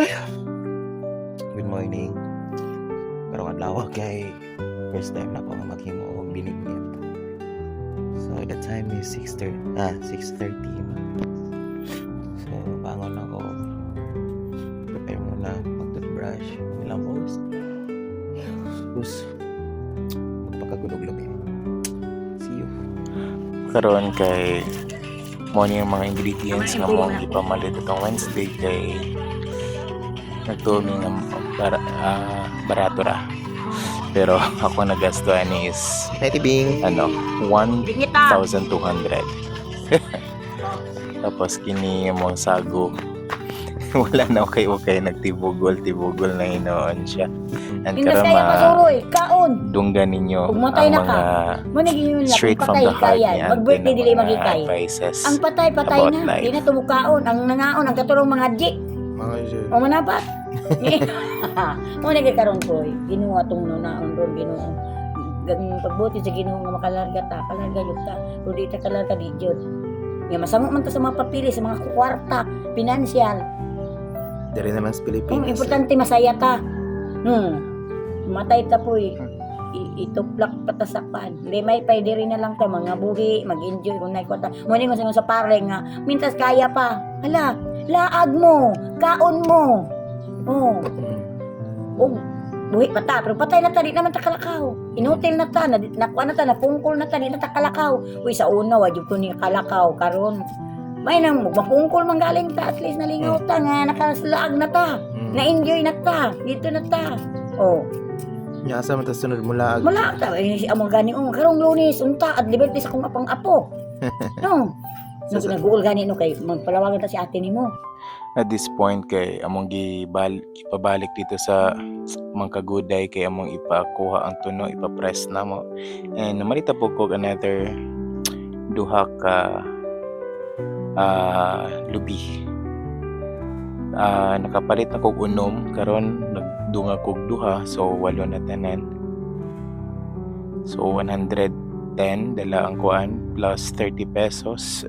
Good morning. Karong adlaw kay first time na ko nga maghimo og binignit. So the time is 6:30. So bangon ako. Prepare muna mag-toothbrush, ilang post. Tapos magpakagulog labi. See you. Karon kay mo ni yung mga ingredients nga mo ipamalit itong Wednesday kay nagtuloy ng barato ra. Pero ako nagastuhan is Hey Tibing. 1,200. Tapos kini mong sago wala na okay nagtibugol na hinoon siya. And Indas kaya karama pasuroy, kaon. dunggan ninyo Kung matay ang na ka, mga manigin yun lang, straight kung from patay the heart kaya, ni Ante mag-birthday ng dili mga magikay. advices Ang patay about na, life. di na tumukaon, ang nangaon, ang katulong mga jik. O manapat. Mo nagkakaroon ko, ginuha tong nunaon ron, ginuha. Pagbuti sa ginuha nga makalarga yun ta. Kung di ta kalarga di jud. Nga masamo man ta sa mga papili, sa mga kwarta, pinansyal. Dari naman sa Kung Pilipinas. importante masaya ta. Matay ta po ituplak patasapan. Hindi may pwede rin na lang ta mga buhi, mag-enjoy kung naikuta. Muna mo sa pare nga, mintas kaya pa. Hala, laag mo, kaon mo. Buhi pa ta, pero patay na ta, di naman ta kalakaw. Inutil na ta, nakuha na ta, napungkol na ta, di na ta kalakaw. Uy, sa una, wajib ko ni kalakaw, karon. May nang mapungkol man galing ta, at least nalingaw ta, nga nakalaag na ta. Na-enjoy na ta, dito na ta. Nya asa man ta sunod mula ag. Wala ta, among gani, karong Lunes, unta, at liberty sa kong apang apo. No, nag-uul gani, no, kay magpalawagan ta si ate ni mo. At this point kay among ipabalik dito sa mga kaguday kay among ipakuha ang tuno, ipapress na mo. And namalita po ko another duha ka lubi. Nakapalit na kog unom karon nagdunga kog duha, so 8 na tanan. So 110 dala ang kuan plus 30 pesos.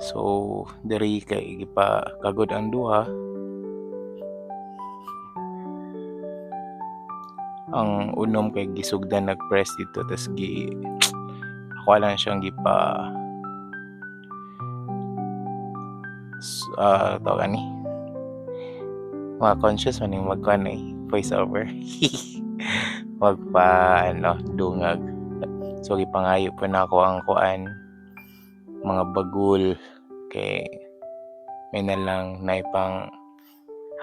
So diri kay gipa kagod ang duha. Ang unom kay gisugdan nag-press dito tas ako lang siyang gipa tawag ni mga conscious man yung magkuhan voice over wag pa dungag. So gipangayo po na ako ang kuan mga bagul kay may na lang naipang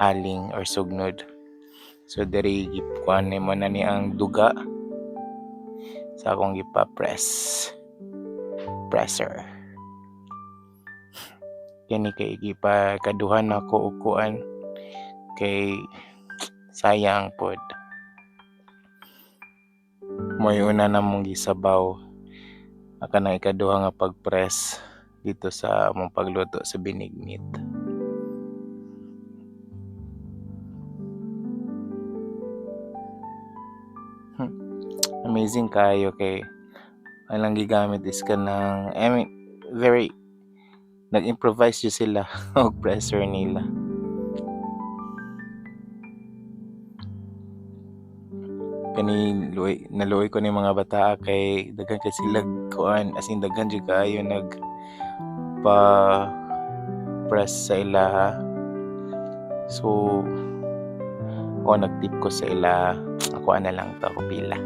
haling or sugnod. So diri gikuan mo na ni ang duga sa akong presser. Kani kay gipakaduhan ako og kuan kay sayang pod. Moy una na mong gisabaw aka na ikaduha nga pagpress dito sa among pagluto sa binignit. Amazing kayo kay alang gigamit is kanang very nag-improvise yun sila og presser nila. Kani naluoy ko ni mga bata kay daghan kay sila kuan as in daghan jud kaayo nag pa press sa ilaha. So ako nagtip ko sa ilaha, ako na lang to ako pila.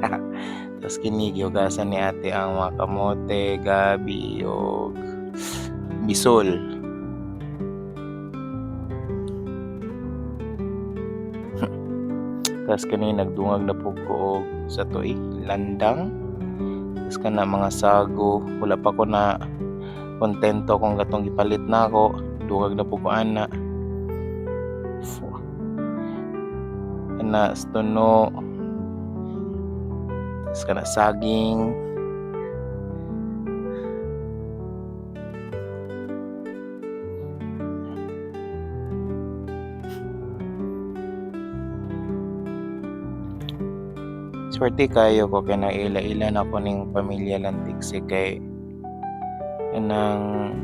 Tapos kini gihugasan ni ate ang mga kamote, gabi o bisol. Tapos kanina nagdungag na po ko sa toy landang. Tapos kana mga sago, wala pa ko na kontento kung gatong gipalit na ako. Dungag na po ko ana. Ana stono. Tapos kana saging. Swerte kayo ko kay naila-ilan ako ning pamilya Lantigse kay kanang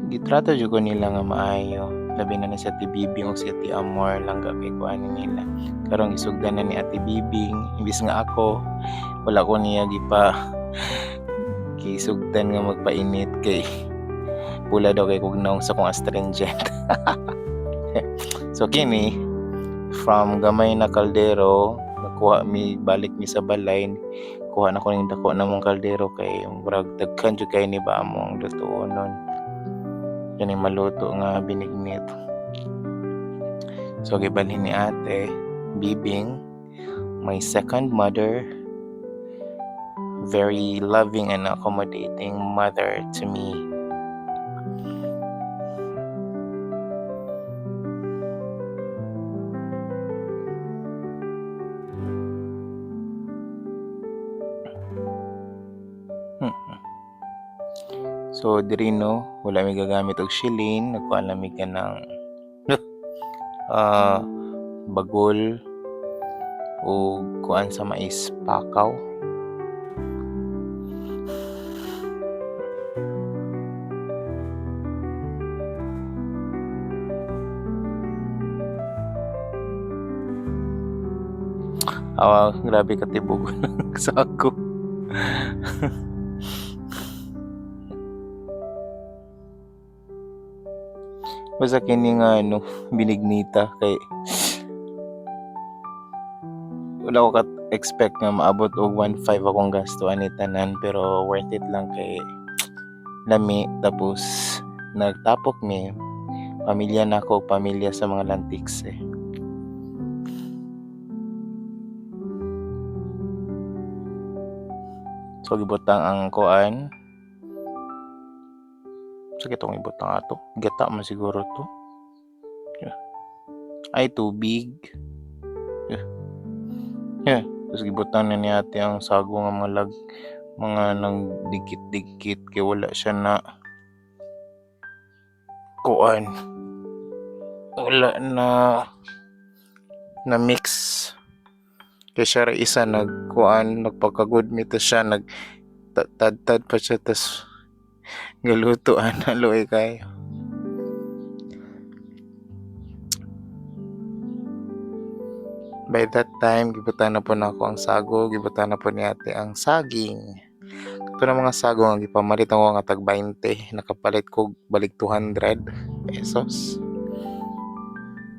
gitrato jud ko nila nga maayo. labi na ni sa Ate Bibing o si Ate Amor lang kay kuan nila. Karong isugdan na ni Ate Bibing, imbis nga ako wala ko niya gisugdan nga magpainit kay pula daw kay kugnaong sa kong astringent. So kini from gamay na kaldero nakuha mi balik mi sa balay, kuha na ko ning dako na mong kaldero kay murag daghan jud kay ni ba among lutuonon. Kani maluto nga binignit. So gibalhin ni Ate Bibing, my second mother, very loving and accommodating mother to me. So diri no, wala mi gagamit og shilling, nagkuha lang mi ka ng bagol o kuan sa mais pakaw. Grabe ka tibog ng sako. Basta kini nga binignita kay wala ko expect nga maabot og 1.5 akong gastuan ni tanan, pero worth it lang kay lami. Tapos nagtapok mi pamilya nako, pamilya sa mga lantiks eh. So gibutang ang kuan. Sige itong ibutang ato. Gata man siguro to. Ay tubig. Tapos gibutang na ni Ate ang sago nga mga nang dikit-dikit kay wala siya na kuan. Wala na mix. Kaya siya isa nagpagkagod nito siya, nagtad pa siya, tas galutuan na luoy kayo. By that time, gibutan na po na ako ang sago, gibutan na po ni Ate ang saging. Ito na mga sago nga gipamalit ako nga tag 20, nakapalit ko balik 200 pesos.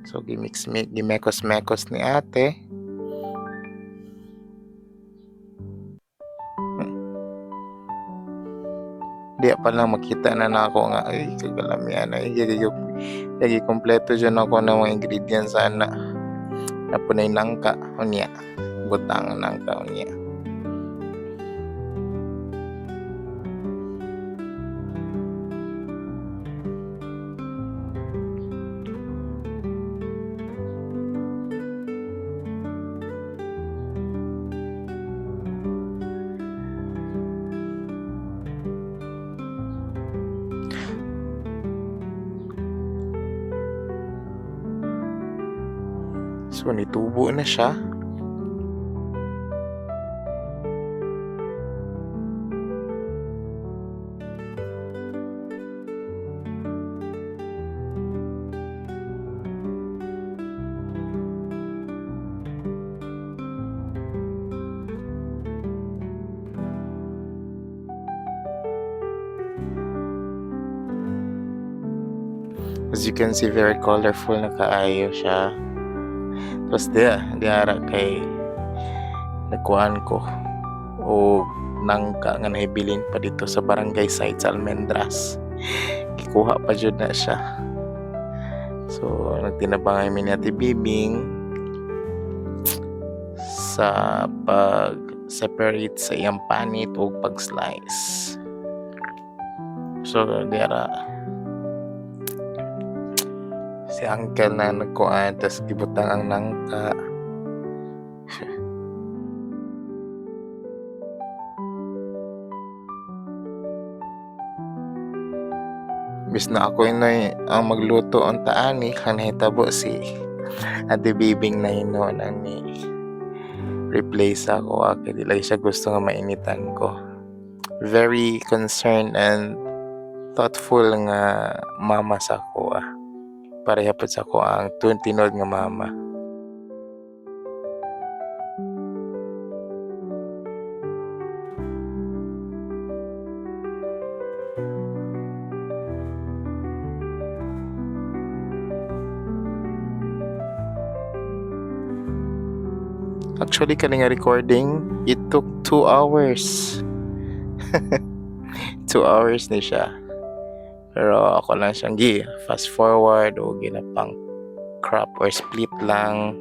So gimekos-mekos ni Ate. Di pa lang makita na ako nga ay kagalamian ay gigi kompleto dyan ako ng mga ingredients sana na punay nangka unya, butang nangka unya. So nitubo na siya. As you can see, very colorful na kaayo siya. Tapos diara kay nakuhaan ko o nangka nga nahibilin pa dito sa barangay site sa Almendras. Kikuha pa jud na siya. So nagtinabangay mi ni Ate Bibing sa pag-separate sa iyang panit o pag-slice. So diara si uncle na nagkuhan, tas gibutang ang nangka. Bis na ako ang magluto ang taani, kanahitabo si Ate Bibing na hinunan ni replace ako. Kaya di siya gusto nga mainitan ko. Very concerned and thoughtful nga mama sa ko. pareha po sa ko ang tuntinod nga mama. Actually, kani nga recording, it took 2 hours. 2 hours ni siya. Pero ako lang siyang fast forward o ginapang crop or split lang.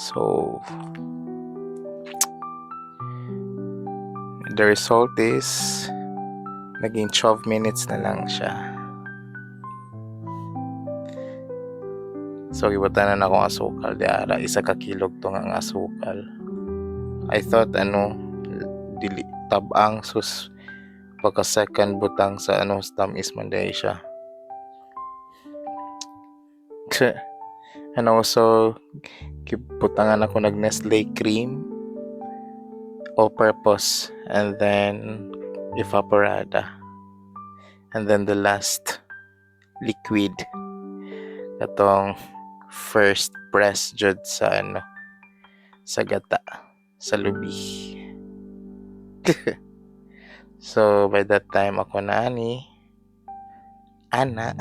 So, the result is naging 12 minutes na lang siya. So, ibutanan akong asukal di ara. 1 ka kilog to nga asukal. I thought dili tabang sus pagka second butang sa tamis man day siya. And also butangan ako nag Nestle cream all purpose and then evaporada. And then the last liquid katong first press jud sa sa gata sa lubi. So by that time ako na ani ana.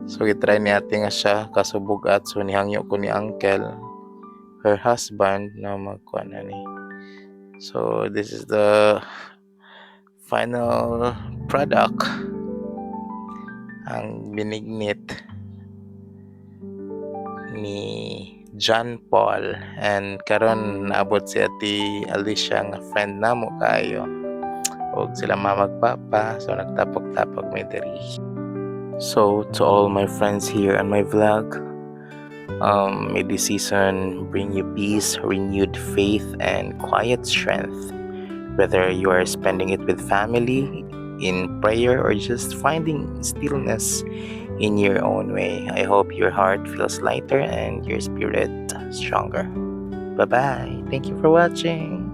So gitry ni ate nga siya kasubugat, so nihangyo ko ni uncle her husband na magkuan ani. So this is the final product, ang binignit ni John Paul. And karon naabot si Ate Alicia nga friend namo kayo, og sila mamagpapa, so nagtapok-tapok may diri. So to all my friends here on my vlog, may this season bring you peace, renewed faith, and quiet strength. Whether you are spending it with family, in prayer, or just finding stillness in your own way, I hope your heart feels lighter and your spirit stronger. Bye-bye. Thank you for watching.